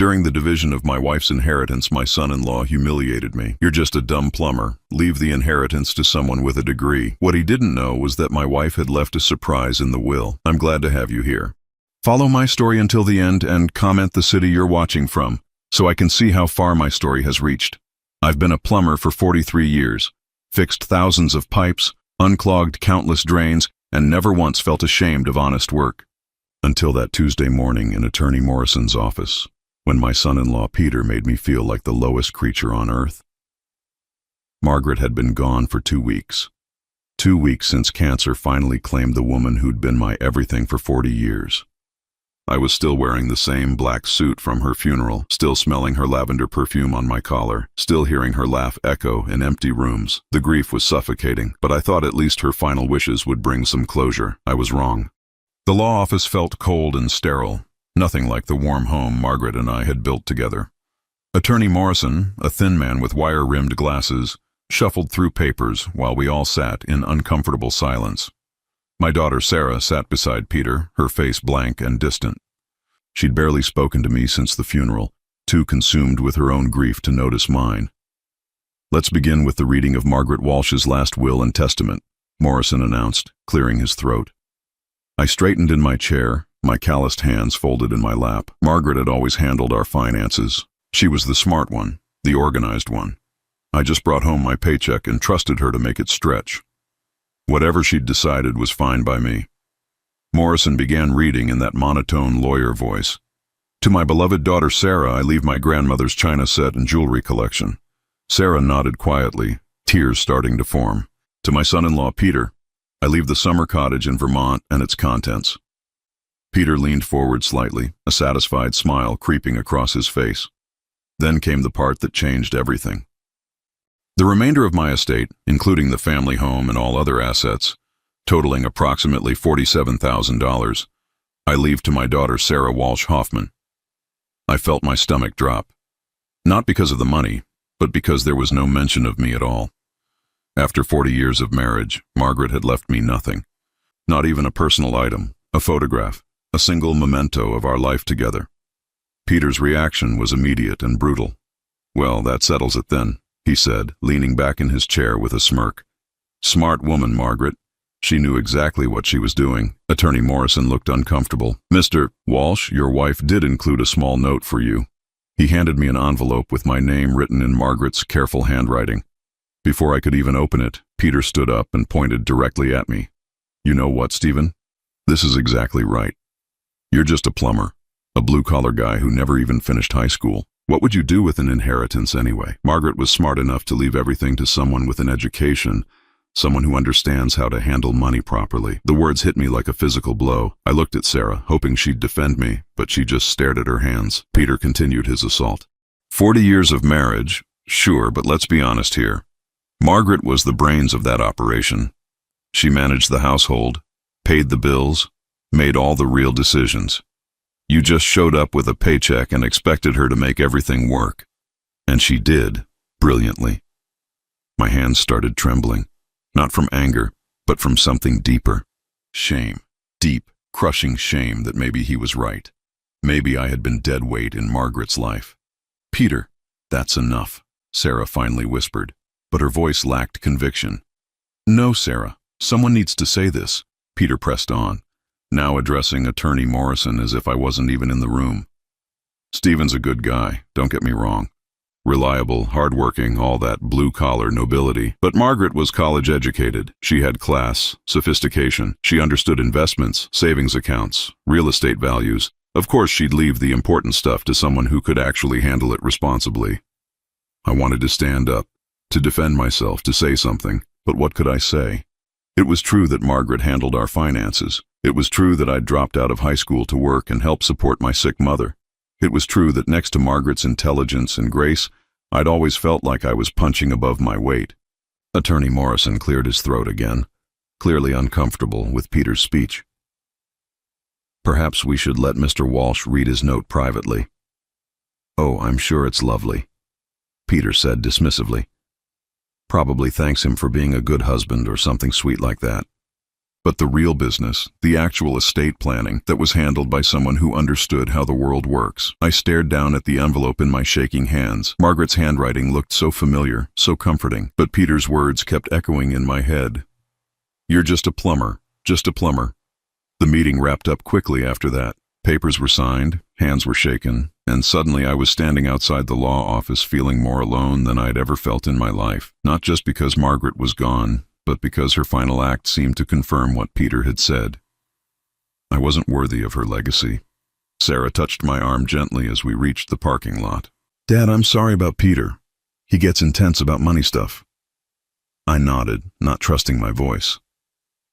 During the division of my wife's inheritance, my son-in-law humiliated me. "You're just a dumb plumber. Leave the inheritance to someone with a degree." What he didn't know was that my wife had left a surprise in the will. I'm glad to have you here. Follow my story until the end and comment the city you're watching from, so I can see how far my story has reached. I've been a plumber for 43 years, fixed thousands of pipes, unclogged countless drains, and never once felt ashamed of honest work. Until that Tuesday morning in Attorney Morrison's office, when my son-in-law Peter made me feel like the lowest creature on earth. Margaret had been gone for 2 weeks. 2 weeks since cancer finally claimed the woman who'd been my everything for 40 years. I was still wearing the same black suit from her funeral, still smelling her lavender perfume on my collar, still hearing her laugh echo in empty rooms. The grief was suffocating, but I thought at least her final wishes would bring some closure. I was wrong. The law office felt cold and sterile, nothing like the warm home Margaret and I had built together. Attorney Morrison, a thin man with wire-rimmed glasses, shuffled through papers while we all sat in uncomfortable silence. My daughter Sarah sat beside Peter, her face blank and distant. She'd barely spoken to me since the funeral, too consumed with her own grief to notice mine. "Let's begin with the reading of Margaret Walsh's last will and testament," Morrison announced, clearing his throat. I straightened in my chair, my calloused hands folded in my lap. Margaret had always handled our finances. She was the smart one, the organized one. I just brought home my paycheck and trusted her to make it stretch. Whatever she'd decided was fine by me. Morrison began reading in that monotone lawyer voice. "To my beloved daughter Sarah, I leave my grandmother's china set and jewelry collection." Sarah nodded quietly, tears starting to form. "To my son-in-law Peter, I leave the summer cottage in Vermont and its contents." Peter leaned forward slightly, a satisfied smile creeping across his face. Then came the part that changed everything. "The remainder of my estate, including the family home and all other assets, totaling approximately $47,000, I leave to my daughter Sarah Walsh Hoffman." I felt my stomach drop. Not because of the money, but because there was no mention of me at all. After 40 years of marriage, Margaret had left me nothing. Not even a personal item, a photograph, a single memento of our life together. Peter's reaction was immediate and brutal. "Well, that settles it then," he said, leaning back in his chair with a smirk. "Smart woman, Margaret. She knew exactly what she was doing." Attorney Morrison looked uncomfortable. "Mr. Walsh, your wife did include a small note for you." He handed me an envelope with my name written in Margaret's careful handwriting. Before I could even open it, Peter stood up and pointed directly at me. "You know what, Stephen? This is exactly right. You're just a plumber, a blue-collar guy who never even finished high school. What would you do with an inheritance anyway?" Margaret was smart enough to leave everything to someone with an education, someone who understands how to handle money properly. The words hit me like a physical blow. I looked at Sarah, hoping she'd defend me, but she just stared at her hands. Peter continued his assault. 40 years of marriage, sure, but let's be honest here. Margaret was the brains of that operation. She managed the household, paid the bills, made all the real decisions. You just showed up with a paycheck and expected her to make everything work. And she did, brilliantly. My hands started trembling, not from anger, but from something deeper. Shame. Deep, crushing shame that maybe he was right. Maybe I had been dead weight in Margaret's life. "Peter, that's enough," Sarah finally whispered, but her voice lacked conviction. "No, Sarah, someone needs to say this," Peter pressed on, now addressing Attorney Morrison as if I wasn't even in the room. "Stephen's a good guy, don't get me wrong. Reliable, hardworking, all that blue-collar nobility. But Margaret was college-educated. She had class, sophistication. She understood investments, savings accounts, real estate values. Of course, she'd leave the important stuff to someone who could actually handle it responsibly." I wanted to stand up, to defend myself, to say something, but what could I say? It was true that Margaret handled our finances. It was true that I'd dropped out of high school to work and help support my sick mother. It was true that next to Margaret's intelligence and grace, I'd always felt like I was punching above my weight. Attorney Morrison cleared his throat again, clearly uncomfortable with Peter's speech. "Perhaps we should let Mr. Walsh read his note privately." "Oh, I'm sure it's lovely," Peter said dismissively. "Probably thanks him for being a good husband or something sweet like that." But the real business, the actual estate planning, that was handled by someone who understood how the world works. I stared down at the envelope in my shaking hands. Margaret's handwriting looked so familiar, so comforting, but Peter's words kept echoing in my head. "You're just a plumber, just a plumber." The meeting wrapped up quickly after that. Papers were signed, hands were shaken, and suddenly I was standing outside the law office feeling more alone than I'd ever felt in my life. Not just because Margaret was gone, but because her final act seemed to confirm what Peter had said. I wasn't worthy of her legacy. Sarah touched my arm gently as we reached the parking lot. "Dad, I'm sorry about Peter. He gets intense about money stuff." I nodded, not trusting my voice.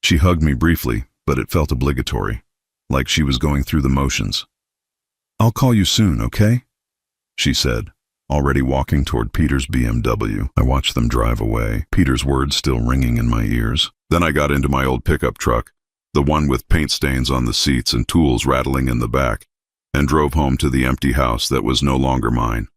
She hugged me briefly, but it felt obligatory, like she was going through the motions. "I'll call you soon, okay?" she said, already walking toward Peter's BMW. I watched them drive away, Peter's words still ringing in my ears. Then I got into my old pickup truck, the one with paint stains on the seats and tools rattling in the back, and drove home to the empty house that was no longer mine.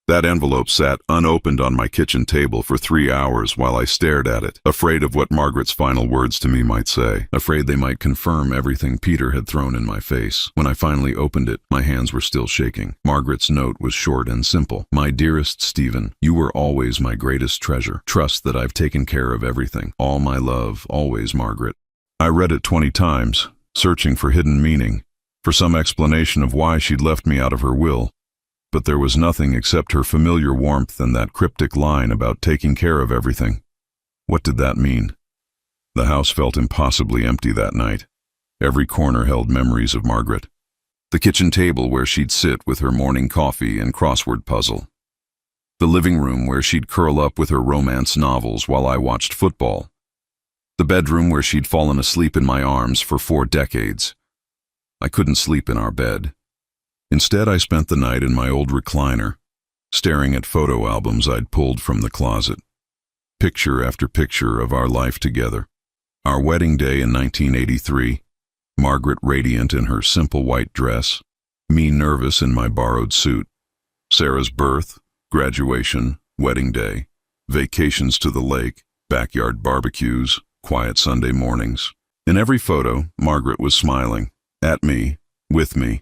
That envelope sat unopened on my kitchen table for 3 hours while I stared at it, afraid of what Margaret's final words to me might say, afraid they might confirm everything Peter had thrown in my face. When I finally opened it, my hands were still shaking. Margaret's note was short and simple. "My dearest Stephen, you were always my greatest treasure. Trust that I've taken care of everything. All my love, always, Margaret." I read it 20 times, searching for hidden meaning, for some explanation of why she'd left me out of her will. But there was nothing except her familiar warmth and that cryptic line about taking care of everything. What did that mean? The house felt impossibly empty that night. Every corner held memories of Margaret. The kitchen table where she'd sit with her morning coffee and crossword puzzle. The living room where she'd curl up with her romance novels while I watched football. The bedroom where she'd fallen asleep in my arms for 4 decades. I couldn't sleep in our bed. Instead, I spent the night in my old recliner, staring at photo albums I'd pulled from the closet. Picture after picture of our life together. Our wedding day in 1983, Margaret radiant in her simple white dress, me nervous in my borrowed suit. Sarah's birth, graduation, wedding day, vacations to the lake, backyard barbecues, quiet Sunday mornings. In every photo, Margaret was smiling, at me, with me.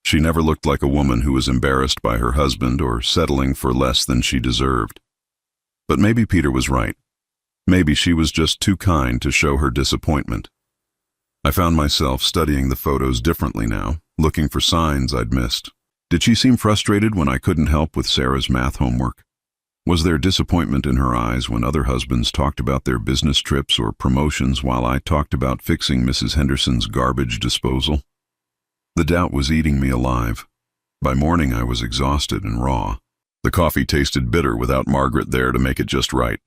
She never looked like a woman who was embarrassed by her husband or settling for less than she deserved. But maybe Peter was right. Maybe she was just too kind to show her disappointment. I found myself studying the photos differently now, looking for signs I'd missed. Did she seem frustrated when I couldn't help with Sarah's math homework? Was there disappointment in her eyes when other husbands talked about their business trips or promotions while I talked about fixing Mrs. Henderson's garbage disposal? The doubt was eating me alive. By morning I was exhausted and raw. The coffee tasted bitter without Margaret there to make it just right.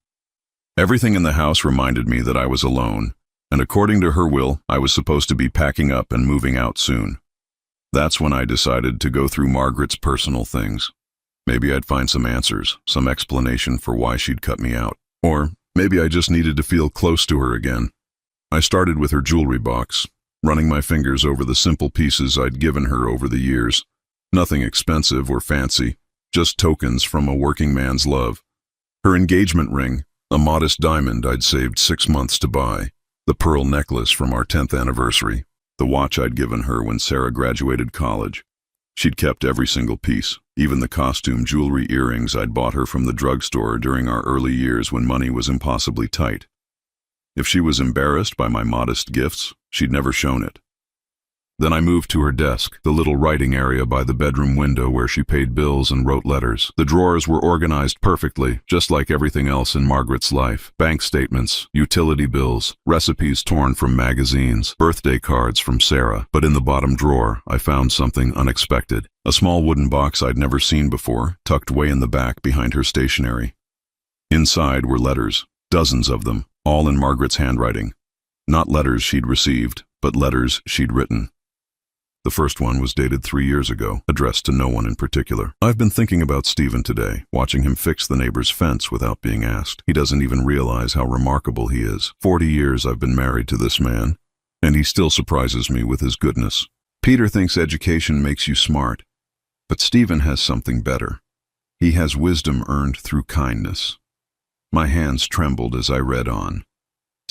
Everything in the house reminded me that I was alone, and according to her will, I was supposed to be packing up and moving out soon. That's when I decided to go through Margaret's personal things. Maybe I'd find some answers, some explanation for why she'd cut me out. Or maybe I just needed to feel close to her again. I started with her jewelry box, running my fingers over the simple pieces I'd given her over the years. Nothing expensive or fancy, just tokens from a working man's love. Her engagement ring, a modest diamond I'd saved 6 months to buy. The pearl necklace from our 10th anniversary. The watch I'd given her when Sarah graduated college. She'd kept every single piece, even the costume jewelry earrings I'd bought her from the drugstore during our early years when money was impossibly tight. If she was embarrassed by my modest gifts, she'd never shown it. Then I moved to her desk, the little writing area by the bedroom window where she paid bills and wrote letters. The drawers were organized perfectly, just like everything else in Margaret's life. Bank statements, utility bills, recipes torn from magazines, birthday cards from Sarah. But in the bottom drawer, I found something unexpected. A small wooden box I'd never seen before, tucked way in the back behind her stationery. Inside were letters, dozens of them, all in Margaret's handwriting. Not letters she'd received, but letters she'd written. The first one was dated 3 years ago, addressed to no one in particular. I've been thinking about Stephen today, watching him fix the neighbor's fence without being asked. He doesn't even realize how remarkable he is. 40 years I've been married to this man, and he still surprises me with his goodness. Peter thinks education makes you smart, but Stephen has something better. He has wisdom earned through kindness. My hands trembled as I read on.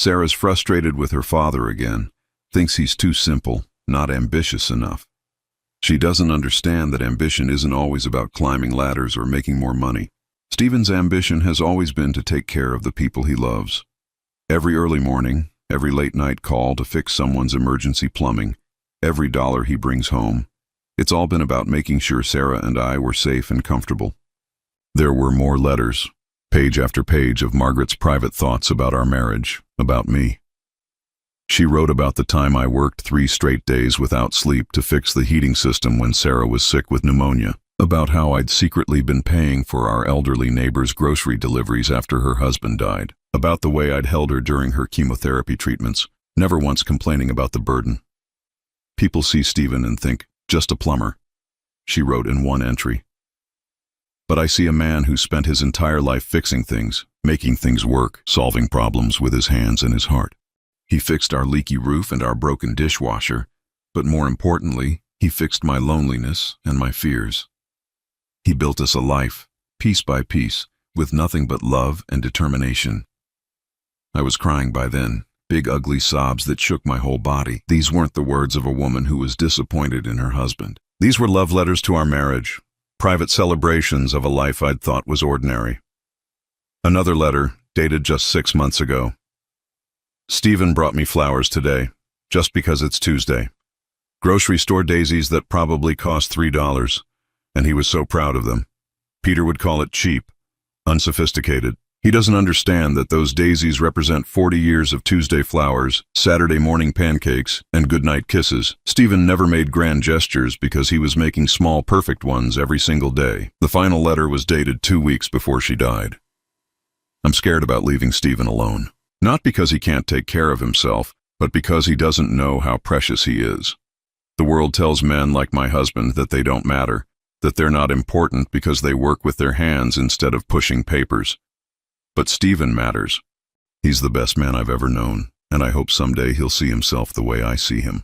Sarah's frustrated with her father again, thinks he's too simple, not ambitious enough. She doesn't understand that ambition isn't always about climbing ladders or making more money. Stephen's ambition has always been to take care of the people he loves. Every early morning, every late night call to fix someone's emergency plumbing, every dollar he brings home, it's all been about making sure Sarah and I were safe and comfortable. There were more letters, page after page of Margaret's private thoughts about our marriage, about me. She wrote about the time I worked 3 straight days without sleep to fix the heating system when Sarah was sick with pneumonia, about how I'd secretly been paying for our elderly neighbor's grocery deliveries after her husband died, about the way I'd held her during her chemotherapy treatments, never once complaining about the burden. People see Stephen and think, just a plumber, she wrote in one entry. But I see a man who spent his entire life fixing things, making things work, solving problems with his hands and his heart. He fixed our leaky roof and our broken dishwasher, but more importantly, he fixed my loneliness and my fears. He built us a life, piece by piece, with nothing but love and determination. I was crying by then, big ugly sobs that shook my whole body. These weren't the words of a woman who was disappointed in her husband. These were love letters to our marriage, private celebrations of a life I'd thought was ordinary. Another letter, dated just 6 months ago. Stephen brought me flowers today, just because it's Tuesday. Grocery store daisies that probably cost $3, and he was so proud of them. Peter would call it cheap, unsophisticated. He doesn't understand that those daisies represent 40 years of Tuesday flowers, Saturday morning pancakes, and goodnight kisses. Stephen never made grand gestures because he was making small, perfect ones every single day. The final letter was dated 2 weeks before she died. I'm scared about leaving Stephen alone. Not because he can't take care of himself, but because he doesn't know how precious he is. The world tells men like my husband that they don't matter, that they're not important because they work with their hands instead of pushing papers. But Stephen matters. He's the best man I've ever known, and I hope someday he'll see himself the way I see him.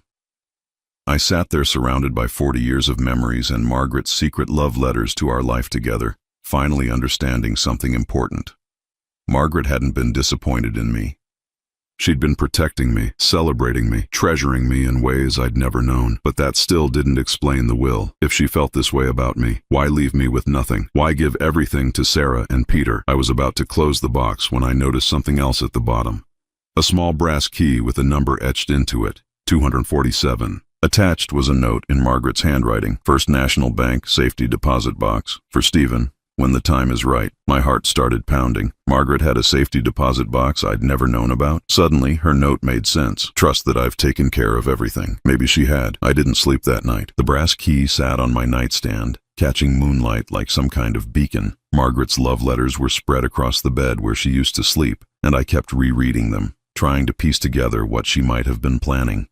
I sat there surrounded by 40 years of memories and Margaret's secret love letters to our life together, finally understanding something important. Margaret hadn't been disappointed in me. She'd been protecting me, celebrating me, treasuring me in ways I'd never known. But that still didn't explain the will. If she felt this way about me, why leave me with nothing? Why give everything to Sarah and Peter? I was about to close the box when I noticed something else at the bottom. A small brass key with a number etched into it, 247. Attached was a note in Margaret's handwriting. First National Bank safety deposit box. For Stephen. When the time is right. My heart started pounding. Margaret had a safety deposit box I'd never known about. Suddenly, her note made sense. Trust that I've taken care of everything. Maybe she had. I didn't sleep that night. The brass key sat on my nightstand, catching moonlight like some kind of beacon. Margaret's love letters were spread across the bed where she used to sleep, and I kept rereading them, trying to piece together what she might have been planning.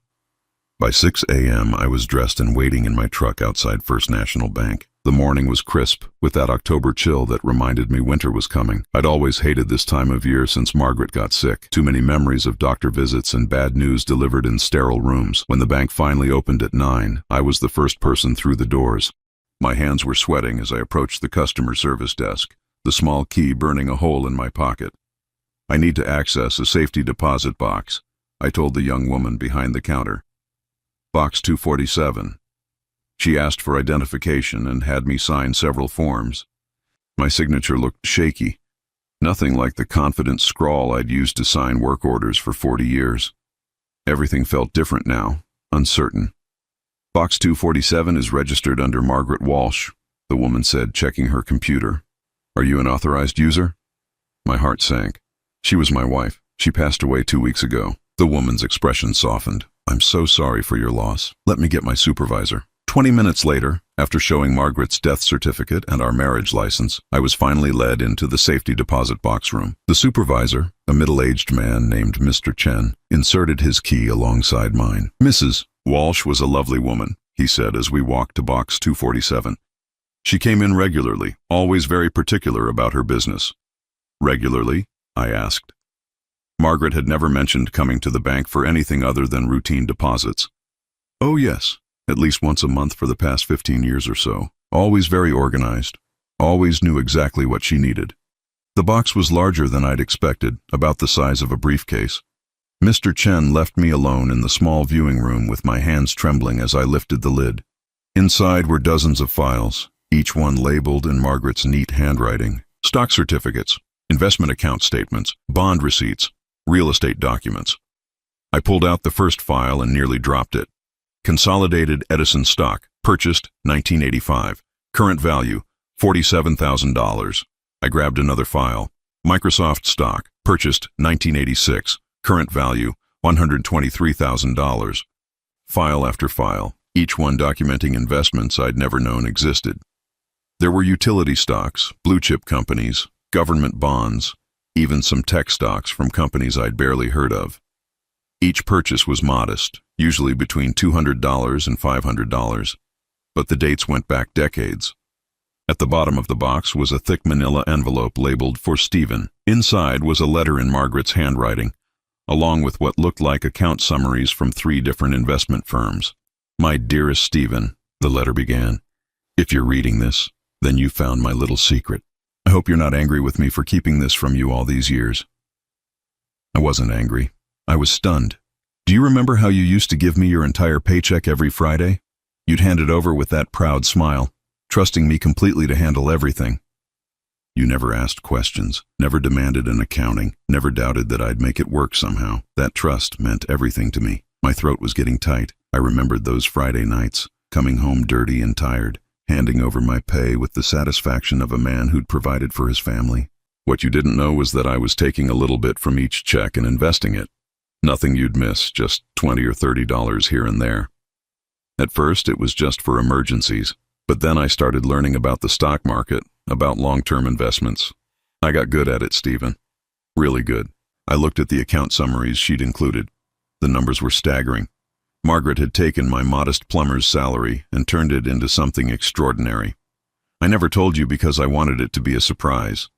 By 6 a.m., I was dressed and waiting in my truck outside First National Bank. The morning was crisp, with that October chill that reminded me winter was coming. I'd always hated this time of year since Margaret got sick. Too many memories of doctor visits and bad news delivered in sterile rooms. When the bank finally opened at 9, I was the first person through the doors. My hands were sweating as I approached the customer service desk, the small key burning a hole in my pocket. I need to access a safety deposit box, I told the young woman behind the counter. Box 247. She asked for identification and had me sign several forms. My signature looked shaky, nothing like the confident scrawl I'd used to sign work orders for 40 years. Everything felt different now, uncertain. Box 247 is registered under Margaret Walsh, the woman said, checking her computer. Are you an authorized user? My heart sank. She was my wife. She passed away 2 weeks ago. The woman's expression softened. I'm so sorry for your loss. Let me get my supervisor. 20 minutes later, after showing Margaret's death certificate and our marriage license, I was finally led into the safety deposit box room. The supervisor, a middle-aged man named Mr. Chen, inserted his key alongside mine. Mrs. Walsh was a lovely woman, he said as we walked to box 247. She came in regularly, always very particular about her business. Regularly? I asked. Margaret had never mentioned coming to the bank for anything other than routine deposits. Oh yes, at least once a month for the past 15 years or so. Always very organized. Always knew exactly what she needed. The box was larger than I'd expected, about the size of a briefcase. Mr. Chen left me alone in the small viewing room with my hands trembling as I lifted the lid. Inside were dozens of files, each one labeled in Margaret's neat handwriting. Stock certificates, investment account statements, bond receipts, real estate documents. I pulled out the first file and nearly dropped it. Consolidated Edison stock, purchased 1985. Current value, $47,000. I grabbed another file. Microsoft stock, purchased 1986. Current value, $123,000. File after file, each one documenting investments I'd never known existed. There were utility stocks, blue-chip companies, government bonds, even some tech stocks from companies I'd barely heard of. Each purchase was modest, usually between $200 and $500, but the dates went back decades. At the bottom of the box was a thick manila envelope labeled for Stephen. Inside was a letter in Margaret's handwriting, along with what looked like account summaries from 3 different investment firms. "My dearest Stephen," the letter began, "if you're reading this, then you found my little secret. I hope you're not angry with me for keeping this from you all these years." I wasn't angry. I was stunned. "Do you remember how you used to give me your entire paycheck every Friday? You'd hand it over with that proud smile, trusting me completely to handle everything. You never asked questions, never demanded an accounting, never doubted that I'd make it work somehow. That trust meant everything to me." My throat was getting tight. I remembered those Friday nights, coming home dirty and tired, handing over my pay with the satisfaction of a man who'd provided for his family. "What you didn't know was that I was taking a little bit from each check and investing it. Nothing you'd miss, just $20 or $30 here and there. At first, it was just for emergencies, but then I started learning about the stock market, about long-term investments. I got good at it, Stephen. Really good. I looked at the account summaries she'd included. The numbers were staggering. Margaret had taken my modest plumber's salary and turned it into something extraordinary. I never told you because I wanted it to be a surprise.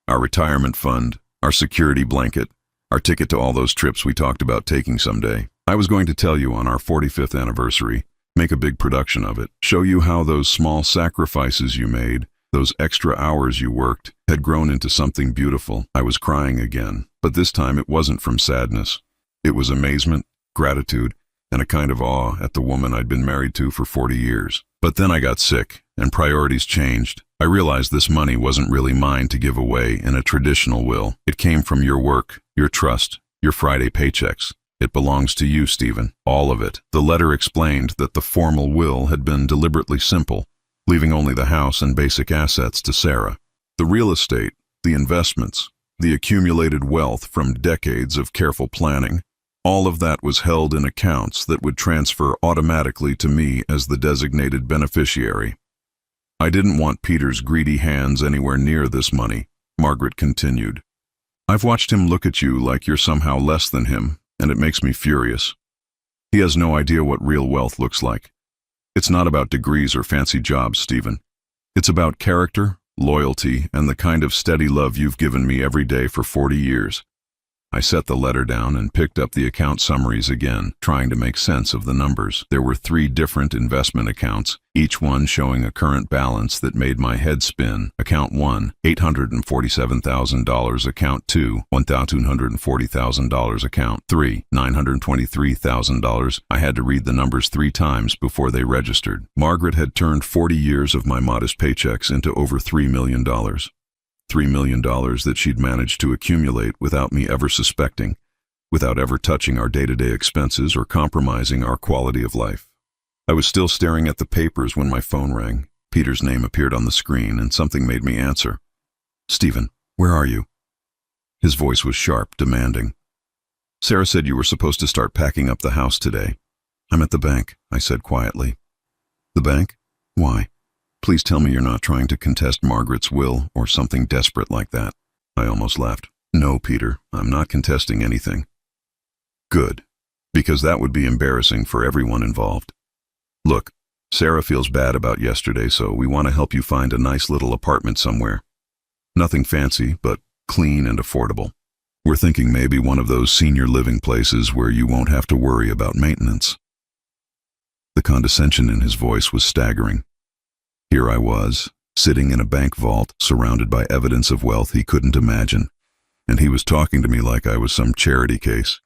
Our retirement fund, our security blanket, our ticket to all those trips we talked about taking someday. I was going to tell you on our 45th anniversary, make a big production of it, show you how those small sacrifices you made, those extra hours you worked, had grown into something beautiful. I was crying again, but this time it wasn't from sadness. It was amazement, gratitude, and a kind of awe at the woman I'd been married to for 40 years. But then I got sick, and priorities changed. I realized this money wasn't really mine to give away in a traditional will. It came from your work, your trust, your Friday paychecks. It belongs to you, Stephen. All of it. The letter explained that the formal will had been deliberately simple, leaving only the house and basic assets to Sarah. The real estate, the investments, the accumulated wealth from decades of careful planning, all of that was held in accounts that would transfer automatically to me as the designated beneficiary. I didn't want Peter's greedy hands anywhere near this money, Margaret continued. I've watched him look at you like you're somehow less than him, and it makes me furious. He has no idea what real wealth looks like. It's not about degrees or fancy jobs, Stephen. It's about character, loyalty, and the kind of steady love you've given me every day for 40 years. I set the letter down and picked up the account summaries again, trying to make sense of the numbers. There were 3 different investment accounts, each one showing a current balance that made my head spin. Account 1, $847,000. Account 2, $1,240,000. Account 3, $923,000. I had to read the numbers 3 times before they registered. Margaret had turned 40 years of my modest paychecks into over $3 million. $3 million that she'd managed to accumulate without me ever suspecting, without ever touching our day-to-day expenses or compromising our quality of life. I was still staring at the papers when my phone rang. Peter's name appeared on the screen, and something made me answer. "Stephen, where are you?" His voice was sharp, demanding. "Sarah said you were supposed to start packing up the house today." "I'm at the bank," I said quietly. "The bank? Why? Please tell me you're not trying to contest Margaret's will or something desperate like that." I almost laughed. "No, Peter, I'm not contesting anything." "Good, because that would be embarrassing for everyone involved. Look, Sarah feels bad about yesterday, so we want to help you find a nice little apartment somewhere. Nothing fancy, but clean and affordable. We're thinking maybe one of those senior living places where you won't have to worry about maintenance." The condescension in his voice was staggering. Here I was, sitting in a bank vault, surrounded by evidence of wealth he couldn't imagine, and he was talking to me like I was some charity case.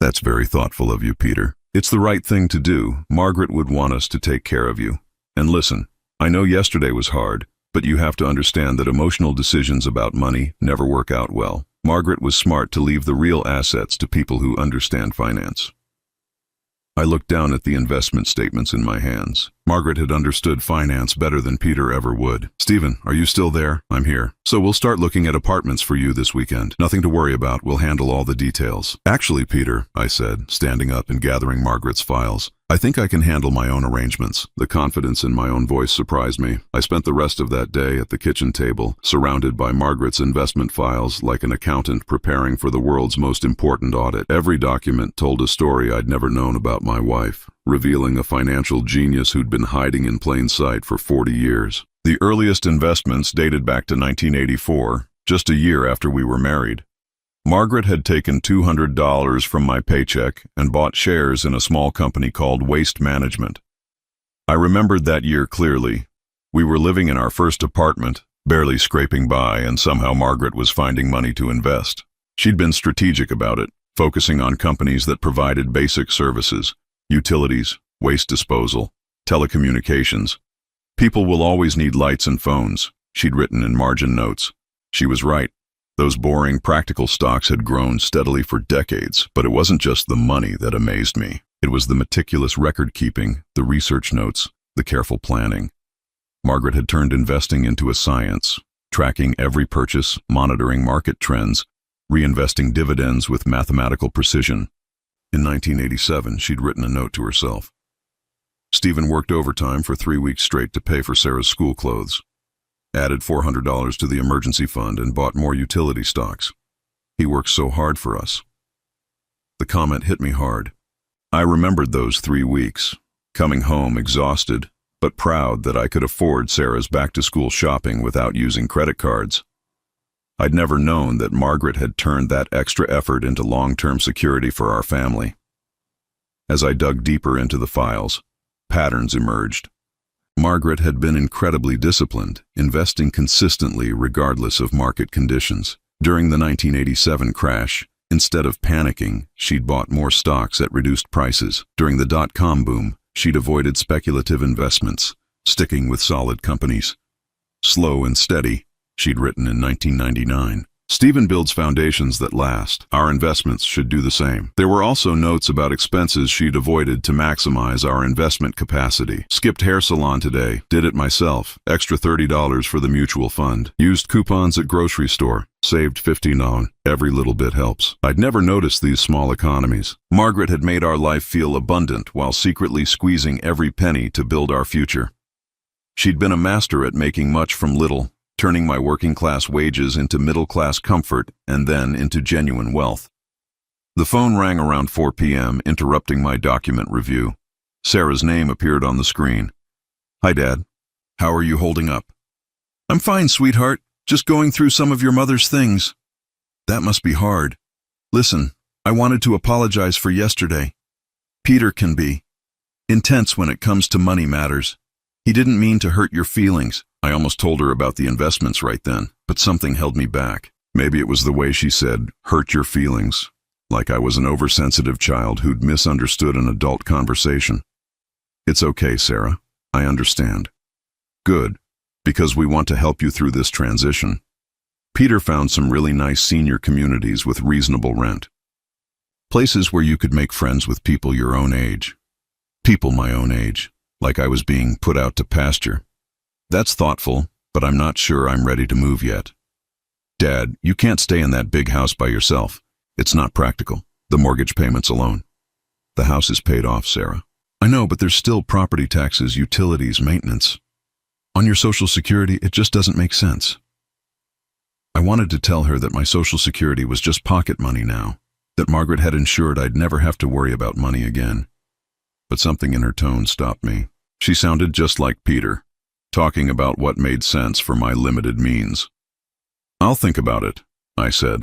That's very thoughtful of you, Peter. It's the right thing to do. Margaret would want us to take care of you. And listen, I know yesterday was hard, but you have to understand that emotional decisions about money never work out well. Margaret was smart to leave the real assets to people who understand finance. I looked down at the investment statements in my hands. Margaret had understood finance better than Peter ever would. Stephen, are you still there? I'm here. So we'll start looking at apartments for you this weekend. Nothing to worry about. We'll handle all the details. Actually, Peter, I said, standing up and gathering Margaret's files, I think I can handle my own arrangements. The confidence in my own voice surprised me. I spent the rest of that day at the kitchen table, surrounded by Margaret's investment files like an accountant preparing for the world's most important audit. Every document told a story I'd never known about my wife, revealing a financial genius who'd been hiding in plain sight for 40 years. The earliest investments dated back to 1984, just a year after we were married. Margaret had taken $200 from my paycheck and bought shares in a small company called Waste Management. I remembered that year clearly. We were living in our first apartment, barely scraping by, and somehow Margaret was finding money to invest. She'd been strategic about it, focusing on companies that provided basic services, utilities, waste disposal, telecommunications. People will always need lights and phones, she'd written in margin notes. She was right. Those boring, practical stocks had grown steadily for decades, but it wasn't just the money that amazed me. It was the meticulous record-keeping, the research notes, the careful planning. Margaret had turned investing into a science, tracking every purchase, monitoring market trends, reinvesting dividends with mathematical precision. In 1987, she'd written a note to herself. Stephen worked overtime for 3 weeks straight to pay for Sarah's school clothes, added $400 to the emergency fund, and bought more utility stocks. He worked so hard for us. The comment hit me hard. I remembered those 3 weeks, coming home exhausted, but proud that I could afford Sarah's back-to-school shopping without using credit cards. I'd never known that Margaret had turned that extra effort into long-term security for our family. As I dug deeper into the files, patterns emerged. Margaret had been incredibly disciplined, investing consistently regardless of market conditions. During the 1987 crash, instead of panicking, she'd bought more stocks at reduced prices. During the dot-com boom, she'd avoided speculative investments, sticking with solid companies. Slow and steady, she'd written in 1999. Stephen builds foundations that last. Our investments should do the same. There were also notes about expenses she'd avoided to maximize our investment capacity. Skipped hair salon today. Did it myself. Extra $30 for the mutual fund. Used coupons at grocery store. Saved $15. Every little bit helps. I'd never noticed these small economies. Margaret had made our life feel abundant while secretly squeezing every penny to build our future. She'd been a master at making much from little, turning my working-class wages into middle-class comfort and then into genuine wealth. The phone rang around 4 p.m., interrupting my document review. Sarah's name appeared on the screen. Hi, Dad. How are you holding up? I'm fine, sweetheart. Just going through some of your mother's things. That must be hard. Listen, I wanted to apologize for yesterday. Peter can be intense when it comes to money matters. He didn't mean to hurt your feelings. I almost told her about the investments right then, but something held me back. Maybe it was the way she said, hurt your feelings, like I was an oversensitive child who'd misunderstood an adult conversation. It's okay, Sarah. I understand. Good, because we want to help you through this transition. Peter found some really nice senior communities with reasonable rent. Places where you could make friends with people your own age. People my own age, like I was being put out to pasture. That's thoughtful, but I'm not sure I'm ready to move yet. Dad, you can't stay in that big house by yourself. It's not practical. The mortgage payments alone. The house is paid off, Sarah. I know, but there's still property taxes, utilities, maintenance. On your Social Security, it just doesn't make sense. I wanted to tell her that my Social Security was just pocket money now, that Margaret had ensured I'd never have to worry about money again. But something in her tone stopped me. She sounded just like Peter, talking about what made sense for my limited means. I'll think about it, I said.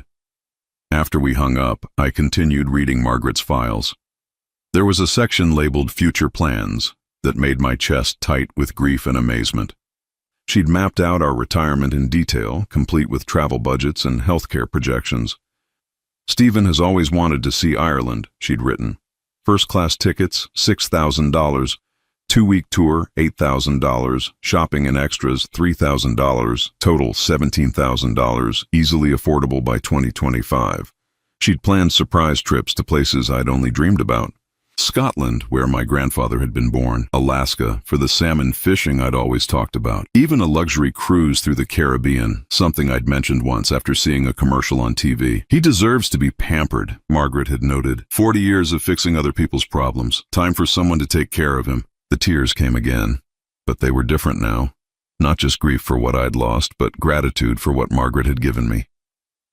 After we hung up, I continued reading Margaret's files. There was a section labeled Future Plans that made my chest tight with grief and amazement. She'd mapped out our retirement in detail, complete with travel budgets and healthcare projections. Stephen has always wanted to see Ireland, she'd written. First-class tickets, $6,000. 2-week tour, $8,000. Shopping and extras, $3,000. Total, $17,000. Easily affordable by 2025. She'd planned surprise trips to places I'd only dreamed about. Scotland, where my grandfather had been born. Alaska, for the salmon fishing I'd always talked about. Even a luxury cruise through the Caribbean, something I'd mentioned once after seeing a commercial on TV. He deserves to be pampered, Margaret had noted. 40 years of fixing other people's problems. Time for someone to take care of him. The tears came again, but they were different now. Not just grief for what I'd lost, but gratitude for what Margaret had given me.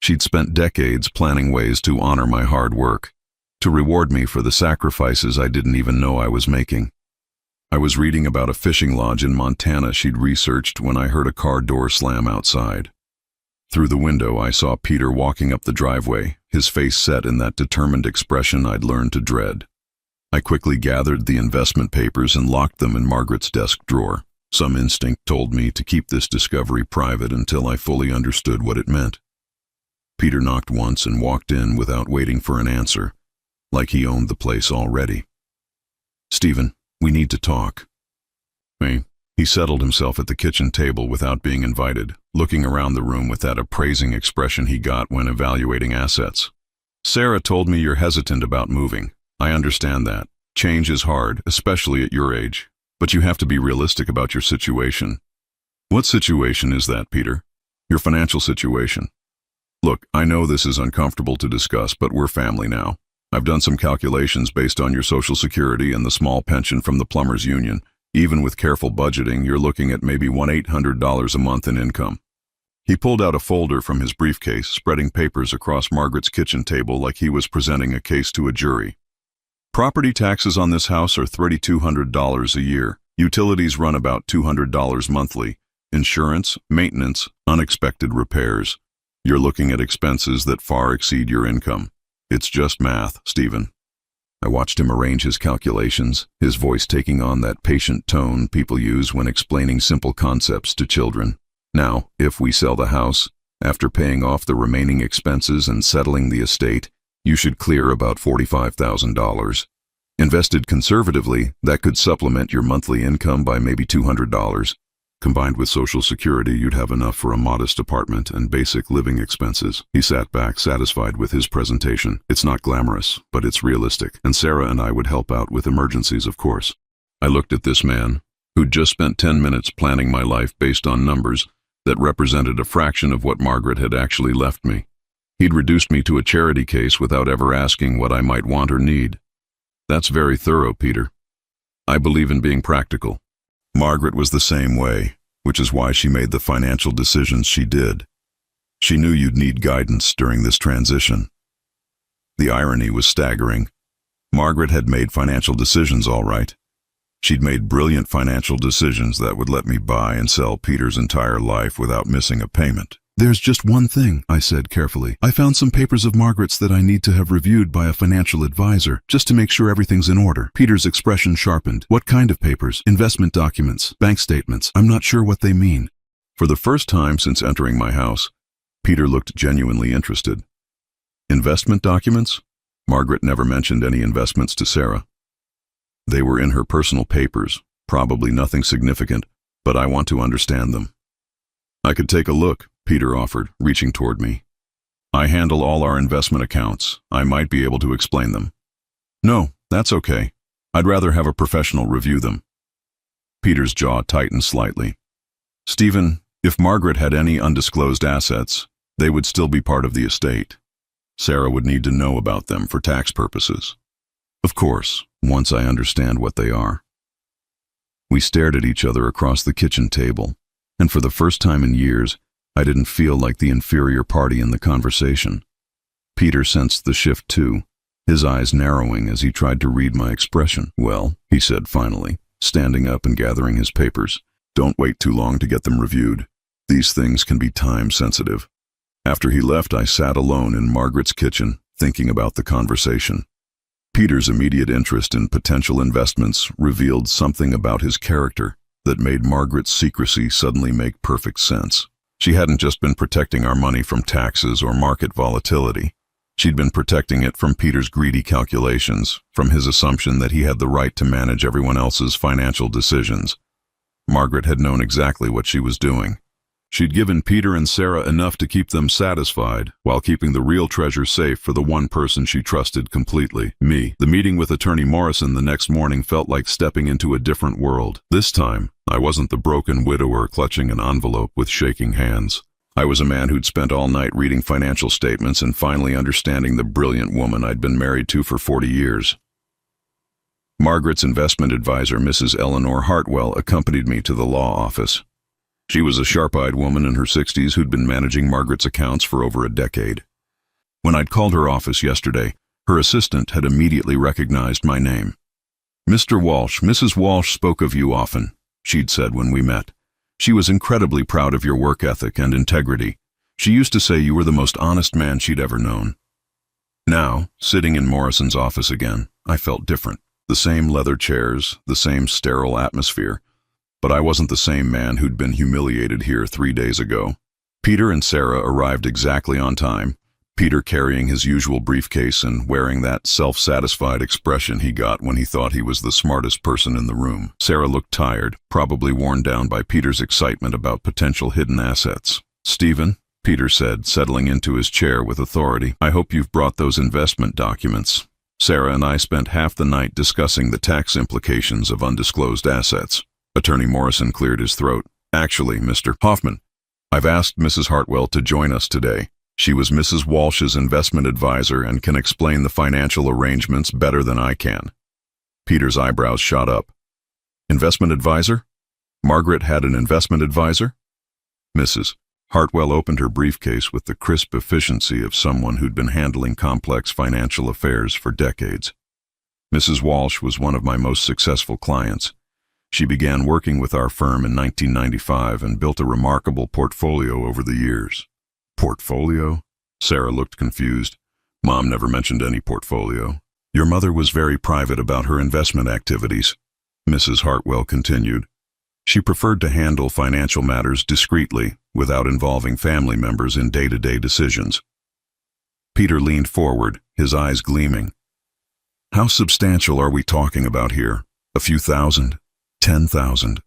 She'd spent decades planning ways to honor my hard work, to reward me for the sacrifices I didn't even know I was making. I was reading about a fishing lodge in Montana she'd researched when I heard a car door slam outside. Through the window, I saw Peter walking up the driveway, his face set in that determined expression I'd learned to dread. I quickly gathered the investment papers and locked them in Margaret's desk drawer. Some instinct told me to keep this discovery private until I fully understood what it meant. Peter knocked once and walked in without waiting for an answer, like he owned the place already. "Stephen, we need to talk." He settled himself at the kitchen table without being invited, looking around the room with that appraising expression he got when evaluating assets. "Sarah told me you're hesitant about moving. I understand that. Change is hard, especially at your age. But you have to be realistic about your situation." "What situation is that, Peter?" "Your financial situation." "Look, I know this is uncomfortable to discuss, but we're family now. I've done some calculations based on your Social Security and the small pension from the Plumbers Union. Even with careful budgeting, you're looking at maybe $1,800 a month in income." He pulled out a folder from his briefcase, spreading papers across Margaret's kitchen table like he was presenting a case to a jury. "Property taxes on this house are $3,200 a year. Utilities run about $200 monthly. Insurance, maintenance, unexpected repairs. You're looking at expenses that far exceed your income. It's just math, Stephen." I watched him arrange his calculations, his voice taking on that patient tone people use when explaining simple concepts to children. "Now, if we sell the house, after paying off the remaining expenses and settling the estate, you should clear about $45,000. Invested conservatively, that could supplement your monthly income by maybe $200. Combined with Social Security, you'd have enough for a modest apartment and basic living expenses." He sat back, satisfied with his presentation. "It's not glamorous, but it's realistic, and Sarah and I would help out with emergencies, of course." I looked at this man, who'd just spent 10 minutes planning my life based on numbers that represented a fraction of what Margaret had actually left me. He'd reduced me to a charity case without ever asking what I might want or need. "That's very thorough, Peter. I believe in being practical." Margaret was the same way, which is why she made the financial decisions she did. She knew you'd need guidance during this transition. The irony was staggering. Margaret had made financial decisions all right. She'd made brilliant financial decisions that would let me buy and sell Peter's entire life without missing a payment. "There's just one thing," I said carefully. "I found some papers of Margaret's that I need to have reviewed by a financial advisor, just to make sure everything's in order." Peter's expression sharpened. "What kind of papers?" "Investment documents, bank statements. I'm not sure what they mean." For the first time since entering my house, Peter looked genuinely interested. "Investment documents?" Margaret never mentioned any investments to Sarah. "They were in her personal papers, probably nothing significant, but I want to understand them." "I could take a look," Peter offered, reaching toward me. "I handle all our investment accounts. I might be able to explain them." "No, that's okay. I'd rather have a professional review them." Peter's jaw tightened slightly. "Stephen, if Margaret had any undisclosed assets, they would still be part of the estate. Sarah would need to know about them for tax purposes." "Of course, once I understand what they are." We stared at each other across the kitchen table, and for the first time in years, I didn't feel like the inferior party in the conversation. Peter sensed the shift too, his eyes narrowing as he tried to read my expression. "Well," he said finally, standing up and gathering his papers, "don't wait too long to get them reviewed. These things can be time-sensitive." After he left, I sat alone in Margaret's kitchen, thinking about the conversation. Peter's immediate interest in potential investments revealed something about his character that made Margaret's secrecy suddenly make perfect sense. She hadn't just been protecting our money from taxes or market volatility. She'd been protecting it from Peter's greedy calculations, from his assumption that he had the right to manage everyone else's financial decisions. Margaret had known exactly what she was doing. She'd given Peter and Sarah enough to keep them satisfied, while keeping the real treasure safe for the one person she trusted completely, me. The meeting with Attorney Morrison the next morning felt like stepping into a different world. This time, I wasn't the broken widower clutching an envelope with shaking hands. I was a man who'd spent all night reading financial statements and finally understanding the brilliant woman I'd been married to for 40 years. Margaret's investment advisor, Mrs. Eleanor Hartwell, accompanied me to the law office. She was a sharp-eyed woman in her 60s who'd been managing Margaret's accounts for over a decade. When I'd called her office yesterday, her assistant had immediately recognized my name. "Mr. Walsh, Mrs. Walsh spoke of you often," she'd said when we met. "She was incredibly proud of your work ethic and integrity. She used to say you were the most honest man she'd ever known." Now, sitting in Morrison's office again, I felt different. The same leather chairs, the same sterile atmosphere. But I wasn't the same man who'd been humiliated here 3 days ago. Peter and Sarah arrived exactly on time, Peter carrying his usual briefcase and wearing that self-satisfied expression he got when he thought he was the smartest person in the room. Sarah looked tired, probably worn down by Peter's excitement about potential hidden assets. "Stephen," Peter said, settling into his chair with authority, "I hope you've brought those investment documents." Sarah and I spent half the night discussing the tax implications of undisclosed assets. Attorney Morrison cleared his throat. "Actually, Mr. Hoffman, I've asked Mrs. Hartwell to join us today. She was Mrs. Walsh's investment advisor and can explain the financial arrangements better than I can." Peter's eyebrows shot up. "Investment advisor? Margaret had an investment advisor?" Mrs. Hartwell opened her briefcase with the crisp efficiency of someone who'd been handling complex financial affairs for decades. "Mrs. Walsh was one of my most successful clients. She began working with our firm in 1995 and built a remarkable portfolio over the years." "Portfolio?" Sarah looked confused. "Mom never mentioned any portfolio." "Your mother was very private about her investment activities," Mrs. Hartwell continued. "She preferred to handle financial matters discreetly, without involving family members in day-to-day decisions." Peter leaned forward, his eyes gleaming. "How substantial are we talking about here? A few thousand? 10,000?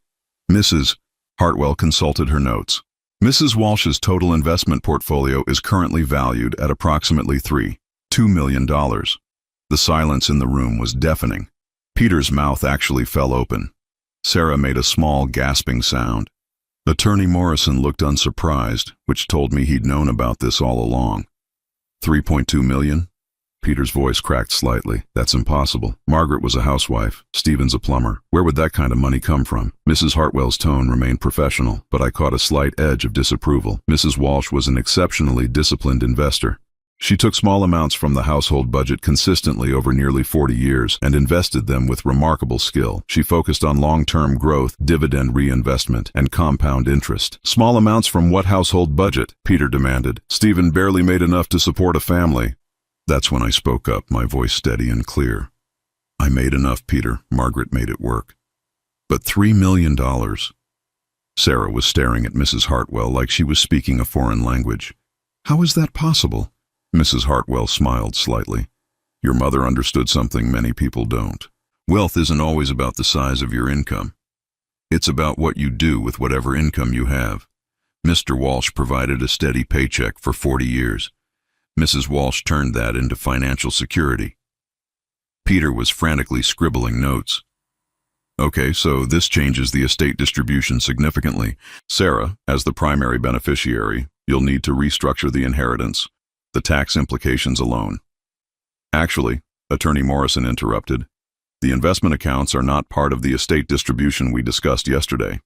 Mrs. Hartwell consulted her notes. "Mrs. Walsh's total investment portfolio is currently valued at approximately $2 million. The silence in the room was deafening. Peter's mouth actually fell open. Sarah made a small, gasping sound. Attorney Morrison looked unsurprised, which told me he'd known about this all along. $3.2 million? Peter's voice cracked slightly. "That's impossible. Margaret was a housewife. Stephen's a plumber. Where would that kind of money come from?" Mrs. Hartwell's tone remained professional, but I caught a slight edge of disapproval. Mrs. Walsh was an exceptionally disciplined investor. She took small amounts from the household budget consistently over nearly 40 years and invested them with remarkable skill. She focused on long-term growth, dividend reinvestment, and compound interest. "Small amounts from what household budget?" Peter demanded. "Stephen barely made enough to support a family." That's when I spoke up, my voice steady and clear. "I made enough, Peter. Margaret made it work." "But $3 million? Sarah was staring at Mrs. Hartwell like she was speaking a foreign language. "How is that possible?" Mrs. Hartwell smiled slightly. "Your mother understood something many people don't. Wealth isn't always about the size of your income. It's about what you do with whatever income you have. Mr. Walsh provided a steady paycheck for 40 years. Mrs. Walsh turned that into financial security." Peter was frantically scribbling notes. "Okay, so this changes the estate distribution significantly. Sarah, as the primary beneficiary, you'll need to restructure the inheritance. The tax implications alone." "Actually," Attorney Morrison interrupted, "the investment accounts are not part of the estate distribution we discussed yesterday."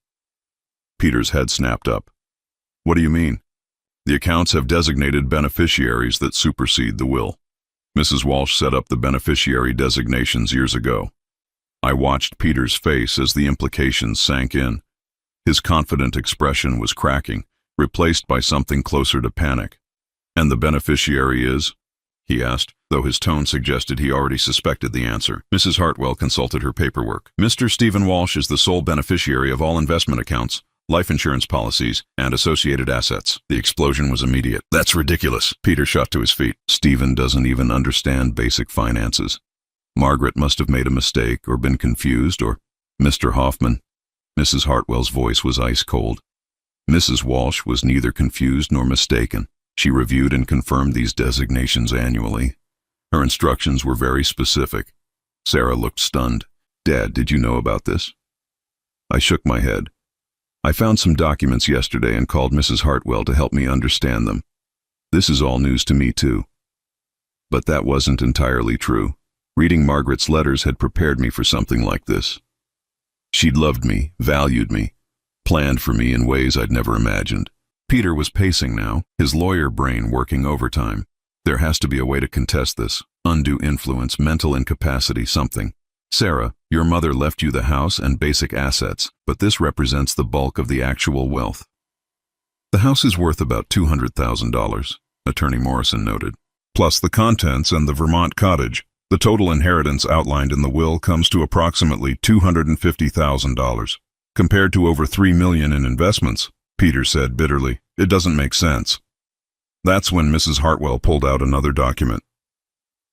Peter's head snapped up. "What do you mean?" "The accounts have designated beneficiaries that supersede the will. Mrs. Walsh set up the beneficiary designations years ago." I watched Peter's face as the implications sank in. His confident expression was cracking, replaced by something closer to panic. "And the beneficiary is?" he asked, though his tone suggested he already suspected the answer. Mrs. Hartwell consulted her paperwork. "Mr. Stephen Walsh is the sole beneficiary of all investment accounts. life insurance policies, and associated assets. The explosion was immediate. That's ridiculous. Peter shot to his feet. Stephen doesn't even understand basic finances. Margaret must have made a mistake or been confused, or Mr. Hoffman. Mrs. Hartwell's voice was ice cold. Mrs. Walsh was neither confused nor mistaken. She reviewed and confirmed these designations annually. Her instructions were very specific. Sarah looked stunned. Dad, did you know about this? I shook my head. I found some documents yesterday and called Mrs. Hartwell to help me understand them. This is all news to me too. But that wasn't entirely true. Reading Margaret's letters had prepared me for something like this. She'd loved me, valued me, planned for me in ways I'd never imagined. Peter was pacing now, his lawyer brain working overtime. There has to be a way to contest this. Undue influence, mental incapacity, something. Sarah, your mother left you the house and basic assets, but this represents the bulk of the actual wealth. The house is worth about $200,000, Attorney Morrison noted. Plus the contents and the Vermont cottage. The total inheritance outlined in the will comes to approximately $250,000. Compared to over $3 million in investments, Peter said bitterly. It doesn't make sense. That's when Mrs. Hartwell pulled out another document.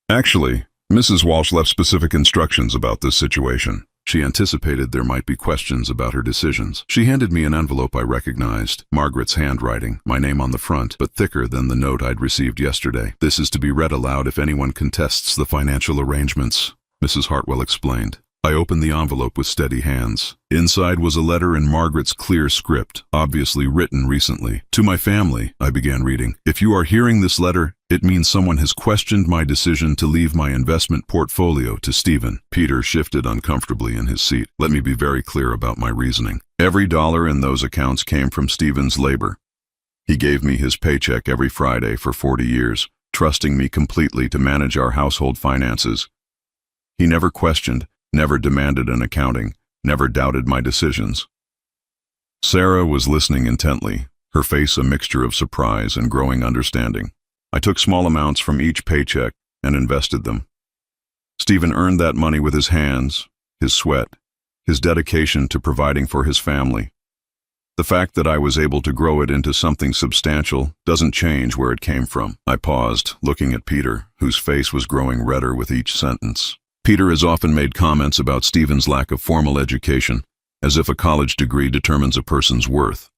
Actually, Mrs. Walsh left specific instructions about this situation. She anticipated there might be questions about her decisions. She handed me an envelope I recognized, Margaret's handwriting, my name on the front, but thicker than the note I'd received yesterday. This is to be read aloud if anyone contests the financial arrangements, Mrs. Hartwell explained. I opened the envelope with steady hands. Inside was a letter in Margaret's clear script, obviously written recently. To my family, I began reading. If you are hearing this letter, it means someone has questioned my decision to leave my investment portfolio to Stephen. Peter shifted uncomfortably in his seat. Let me be very clear about my reasoning. Every dollar in those accounts came from Stephen's labor. He gave me his paycheck every Friday for 40 years, trusting me completely to manage our household finances. He never questioned, never demanded an accounting, never doubted my decisions. Sarah was listening intently, her face a mixture of surprise and growing understanding. I took small amounts from each paycheck and invested them. Stephen earned that money with his hands, his sweat, his dedication to providing for his family. The fact that I was able to grow it into something substantial doesn't change where it came from. I paused, looking at Peter, whose face was growing redder with each sentence. Peter has often made comments about Stephen's lack of formal education, as if a college degree determines a person's worth.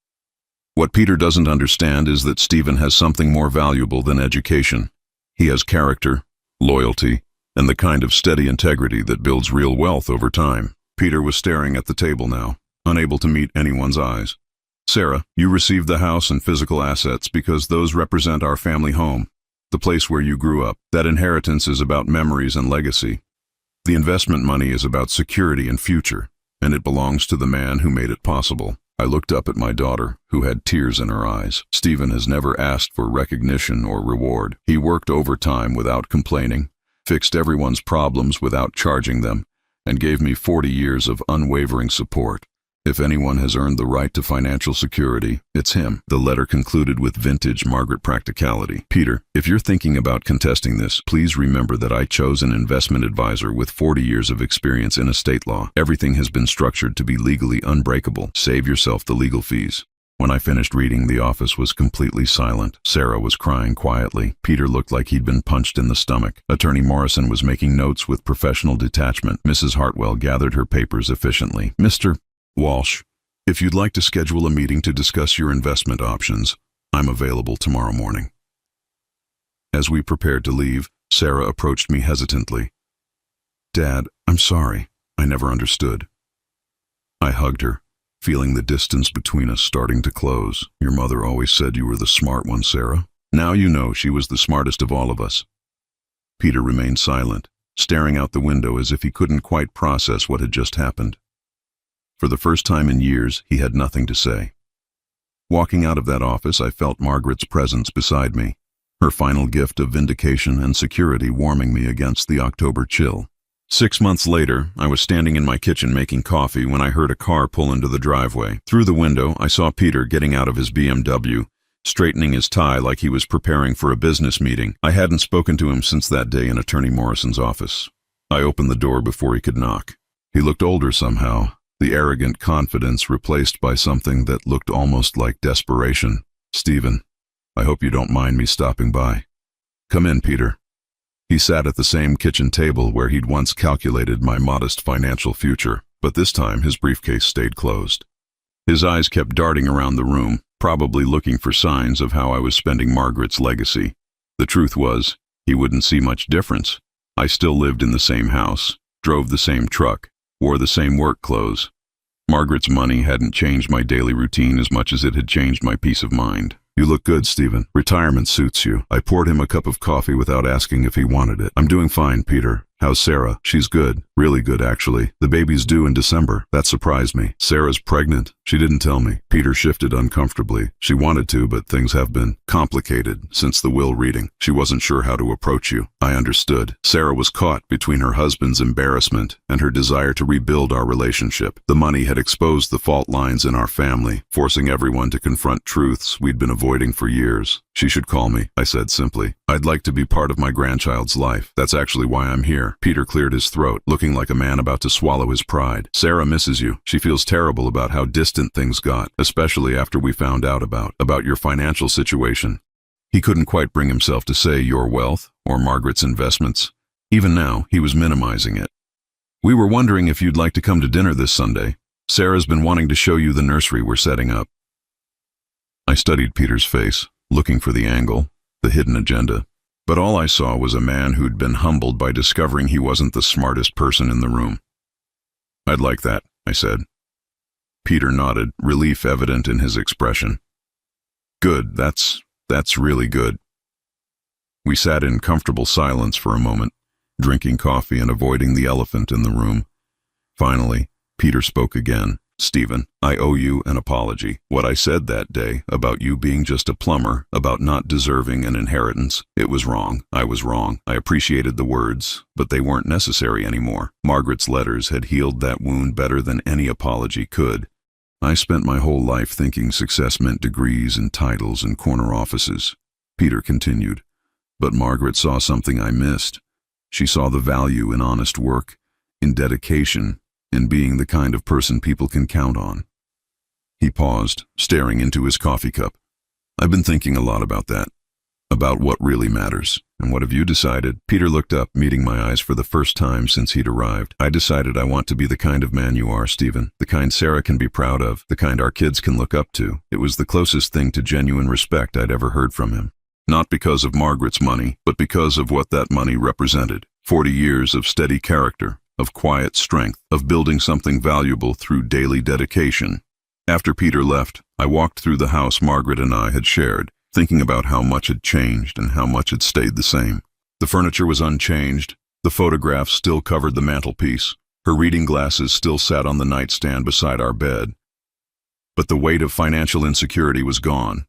What Peter doesn't understand is that Stephen has something more valuable than education. He has character, loyalty, and the kind of steady integrity that builds real wealth over time. Peter was staring at the table now, unable to meet anyone's eyes. Sarah, you received the house and physical assets because those represent our family home, the place where you grew up. That inheritance is about memories and legacy. The investment money is about security and future, and it belongs to the man who made it possible. I looked up at my daughter, who had tears in her eyes. Stephen has never asked for recognition or reward. He worked overtime without complaining, fixed everyone's problems without charging them, and gave me 40 years of unwavering support. If anyone has earned the right to financial security, it's him. The letter concluded with vintage Margaret practicality. Peter, if you're thinking about contesting this, please remember that I chose an investment advisor with 40 years of experience in estate law. Everything has been structured to be legally unbreakable. Save yourself the legal fees. When I finished reading, the office was completely silent. Sarah was crying quietly. Peter looked like he'd been punched in the stomach. Attorney Morrison was making notes with professional detachment. Mrs. Hartwell gathered her papers efficiently. Mr. Walsh, if you'd like to schedule a meeting to discuss your investment options, I'm available tomorrow morning. As we prepared to leave, Sarah approached me hesitantly. Dad, I'm sorry. I never understood. I hugged her, feeling the distance between us starting to close. Your mother always said you were the smart one, Sarah. Now you know she was the smartest of all of us. Peter remained silent, staring out the window as if he couldn't quite process what had just happened. For the first time in years, he had nothing to say. Walking out of that office, I felt Margaret's presence beside me, her final gift of vindication and security warming me against the October chill. 6 months later, I was standing in my kitchen making coffee when I heard a car pull into the driveway. Through the window, I saw Peter getting out of his BMW, straightening his tie like he was preparing for a business meeting. I hadn't spoken to him since that day in Attorney Morrison's office. I opened the door before he could knock. He looked older somehow. the arrogant confidence replaced by something that looked almost like desperation. "Stephen, I hope you don't mind me stopping by." "Come in, Peter." He sat at the same kitchen table where he'd once calculated my modest financial future, but this time his briefcase stayed closed. His eyes kept darting around the room, probably looking for signs of how I was spending Margaret's legacy. The truth was, he wouldn't see much difference. I still lived in the same house, drove the same truck, wore the same work clothes. Margaret's money hadn't changed my daily routine as much as it had changed my peace of mind. "You look good, Stephen. Retirement suits you." I poured him a cup of coffee without asking if he wanted it. "I'm doing fine, Peter. How's Sarah?" "She's good. Really good, actually. The baby's due in December." That surprised me. "Sarah's pregnant?" "She didn't tell me." Peter shifted uncomfortably. "She wanted to, but things have been complicated since the will reading. She wasn't sure how to approach you." I understood. Sarah was caught between her husband's embarrassment and her desire to rebuild our relationship. The money had exposed the fault lines in our family, forcing everyone to confront truths we'd been avoiding for years. "She should call me," I said simply. "I'd like to be part of my grandchild's life. That's actually why I'm here." Peter cleared his throat, looking like a man about to swallow his pride. "Sarah misses you. She feels terrible about how distant things got, especially after we found out about your financial situation." He couldn't quite bring himself to say your wealth or Margaret's investments. Even now, he was minimizing it. "We were wondering if you'd like to come to dinner this Sunday. Sarah's been wanting to show you the nursery we're setting up." I studied Peter's face, looking for the angle, the hidden agenda. But all I saw was a man who'd been humbled by discovering he wasn't the smartest person in the room. "I'd like that," I said. Peter nodded, relief evident in his expression. "Good, that's really good." We sat in comfortable silence for a moment, drinking coffee and avoiding the elephant in the room. Finally, Peter spoke again. "Stephen, I owe you an apology. What I said that day about you being just a plumber, about not deserving an inheritance, it was wrong. I was wrong. I appreciated the words, but they weren't necessary anymore. Margaret's letters had healed that wound better than any apology could. I spent my whole life thinking success meant degrees and titles and corner offices." Peter continued. "But Margaret saw something I missed. She saw the value in honest work, in dedication, in being the kind of person people can count on." He paused, staring into his coffee cup. "I've been thinking a lot about that, about what really matters. And what have you decided?" Peter looked up, meeting my eyes for the first time since he'd arrived. "I decided I want to be the kind of man you are, Stephen, the kind Sarah can be proud of, the kind our kids can look up to." It was the closest thing to genuine respect I'd ever heard from him. Not because of Margaret's money, but because of what that money represented. 40 years of steady character, of quiet strength, of building something valuable through daily dedication. After Peter left, I walked through the house Margaret and I had shared, thinking about how much had changed and how much had stayed the same. The furniture was unchanged, the photographs still covered the mantelpiece, her reading glasses still sat on the nightstand beside our bed. But the weight of financial insecurity was gone.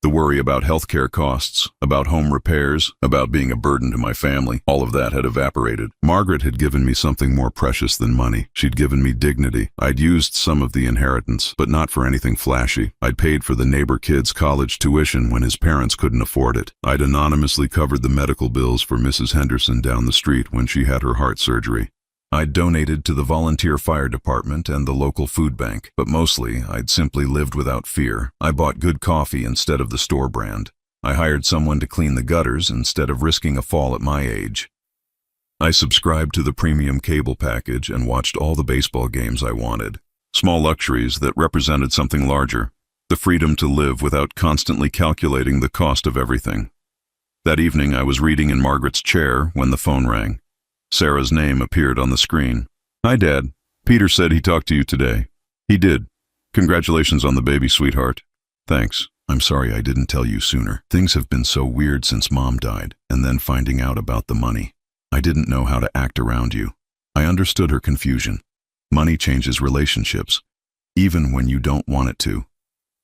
The worry about healthcare costs, about home repairs, about being a burden to my family, all of that had evaporated. Margaret had given me something more precious than money. She'd given me dignity. I'd used some of the inheritance, but not for anything flashy. I'd paid for the neighbor kid's college tuition when his parents couldn't afford it. I'd anonymously covered the medical bills for Mrs. Henderson down the street when she had her heart surgery. I'd donated to the volunteer fire department and the local food bank, but mostly I'd simply lived without fear. I bought good coffee instead of the store brand. I hired someone to clean the gutters instead of risking a fall at my age. I subscribed to the premium cable package and watched all the baseball games I wanted. Small luxuries that represented something larger, the freedom to live without constantly calculating the cost of everything. That evening I was reading in Margaret's chair when the phone rang. Sarah's name appeared on the screen. "Hi, Dad. Peter said he talked to you today." "He did. Congratulations on the baby, sweetheart." "Thanks. I'm sorry I didn't tell you sooner. Things have been so weird since Mom died, and then finding out about the money. I didn't know how to act around you." I understood her confusion. Money changes relationships, even when you don't want it to.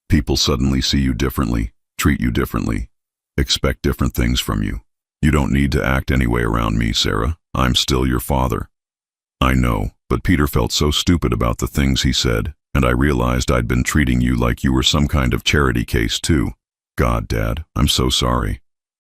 People suddenly see you differently, treat you differently, expect different things from you. "You don't need to act any way around me, Sarah. I'm still your father." "I know, but Peter felt so stupid about the things he said, and I realized I'd been treating you like you were some kind of charity case too. God, Dad, I'm so sorry.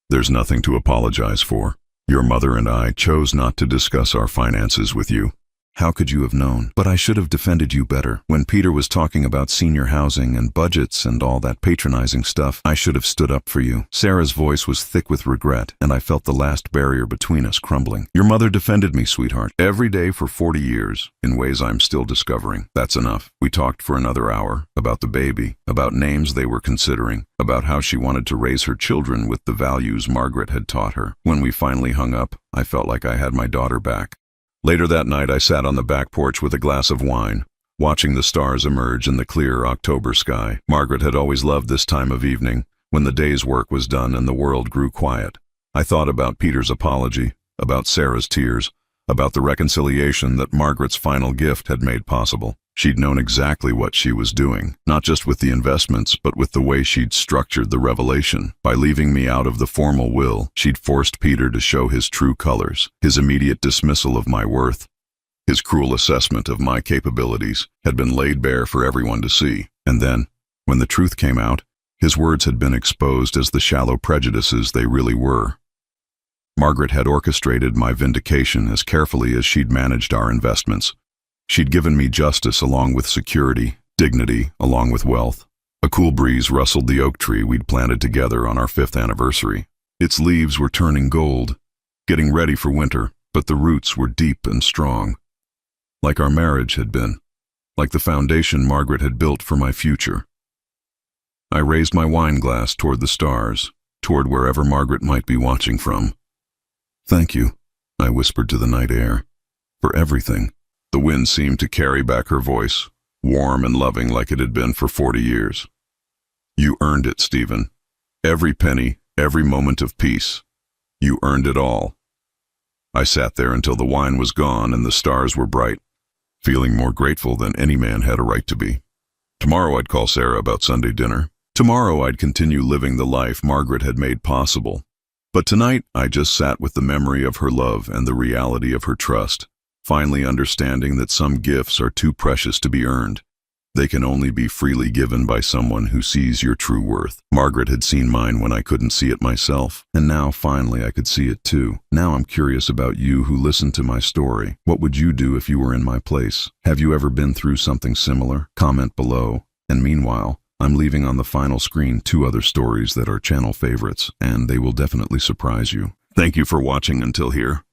There's nothing to apologize for. Your mother and I chose not to discuss our finances with you. How could you have known? But I should have defended you better. When Peter was talking about senior housing and budgets and all that patronizing stuff, I should have stood up for you. Sarah's voice was thick with regret, and I felt the last barrier between us crumbling. Your mother defended me, sweetheart, every day for 40 years, in ways I'm still discovering. That's enough. We talked for another hour, about the baby, about names they were considering, about how she wanted to raise her children with the values Margaret had taught her. When we finally hung up, I felt like I had my daughter back. Later that night, I sat on the back porch with a glass of wine, watching the stars emerge in the clear October sky. Margaret had always loved this time of evening, when the day's work was done and the world grew quiet. I thought about Peter's apology, about Sarah's tears, about the reconciliation that Margaret's final gift had made possible. She'd known exactly what she was doing, not just with the investments, but with the way she'd structured the revelation. By leaving me out of the formal will, she'd forced Peter to show his true colors. His immediate dismissal of my worth, his cruel assessment of my capabilities, had been laid bare for everyone to see. And then, when the truth came out, his words had been exposed as the shallow prejudices they really were. Margaret had orchestrated my vindication as carefully as she'd managed our investments. She'd given me justice along with security, dignity along with wealth. A cool breeze rustled the oak tree we'd planted together on our 5th anniversary. Its leaves were turning gold, getting ready for winter, but the roots were deep and strong. Like our marriage had been, like the foundation Margaret had built for my future. I raised my wine glass toward the stars, toward wherever Margaret might be watching from. Thank you, I whispered to the night air, for everything. The wind seemed to carry back her voice, warm and loving like it had been for 40 years. You earned it, Stephen. Every penny, every moment of peace. You earned it all. I sat there until the wine was gone and the stars were bright, feeling more grateful than any man had a right to be. Tomorrow I'd call Sarah about Sunday dinner. Tomorrow I'd continue living the life Margaret had made possible. But tonight I just sat with the memory of her love and the reality of her trust, finally understanding that some gifts are too precious to be earned. They can only be freely given by someone who sees your true worth. Margaret had seen mine when I couldn't see it myself, and now finally I could see it too. Now I'm curious about you who listened to my story. What would you do if you were in my place? Have you ever been through something similar? Comment below. And meanwhile, I'm leaving on the final screen 2 other stories that are channel favorites, and they will definitely surprise you. Thank you for watching until here.